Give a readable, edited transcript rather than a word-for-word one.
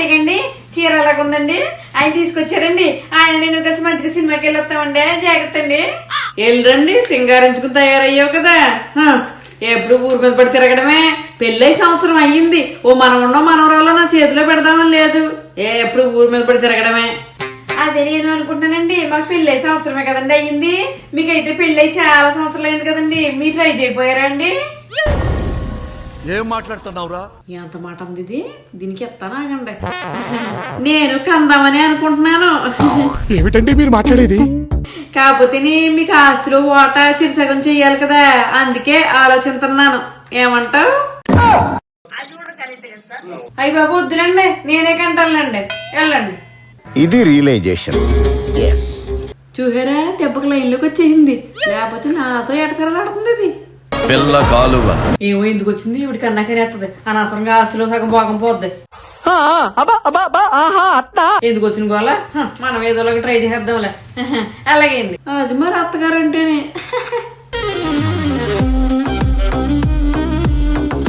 అత్తగండి చీర ఎలాగుందండి ఆయన తీసుకొచ్చారండి. ఆయన నేను కలిసి మంచిగా సినిమాకి వెళ్ళొస్తామండి. జాగ్రత్త అండి. వెళ్ళరండి, సింగారించుకుని తయారయ్యావు కదా. ఎప్పుడు ఊరి మీద పడి తిరగడమే. పెళ్ళై సంవత్సరం అయ్యింది. ఓ మనమున్నో మనవరాలో నా చేతిలో పెడదామని లేదు. ఎప్పుడు ఊరి మీద పడి తిరగడమే. అదే నేను అనుకుంటున్నానండి, మాకు పెళ్ళై సంవత్సరమే కదండి అయ్యింది. మీకైతే పెళ్ళై చాలా సంవత్సరాలు అయింది కదండి. మీరు ట్రై చేయపోయారా అండి? ఏం మాట్లాడుతున్నావురా? ఎంత మాట ఉంది ఇది. దీనికి ఎత్తానాగండి. నేను కందామని అనుకుంటున్నాను. ఏమిటండి మీరు మాట్లాడేది? కాకపోతే మీకు ఆస్తులు ఓటా చిరుసగం చెయ్యాలి కదా, అందుకే ఆలోచిస్తున్నాను. ఏమంటావు? అయ్యి బాబు వద్దులండి, నేనే కంటాలండి. వెళ్ళండి. ఇది రియలైజేషన్. చూసారా, దెబ్బకి లైన్లోకి వచ్చేసింది. లేకపోతే నాతో ఎటకరలాడుతుంది ఇది. పిల్ల కాలువ ఏమో ఎందుకు వచ్చింది, ఇవిడికి అన్నాకనే వస్తుంది. అనవసరంగా ఆస్తులు సగం భోగం పోద్ది. ఎందుకు వచ్చిన గోళ, మనం ఏదోలాగా ట్రై చేసేద్దాంలే. అలాగేంది అది మరి అత్తగారు అంటేనే.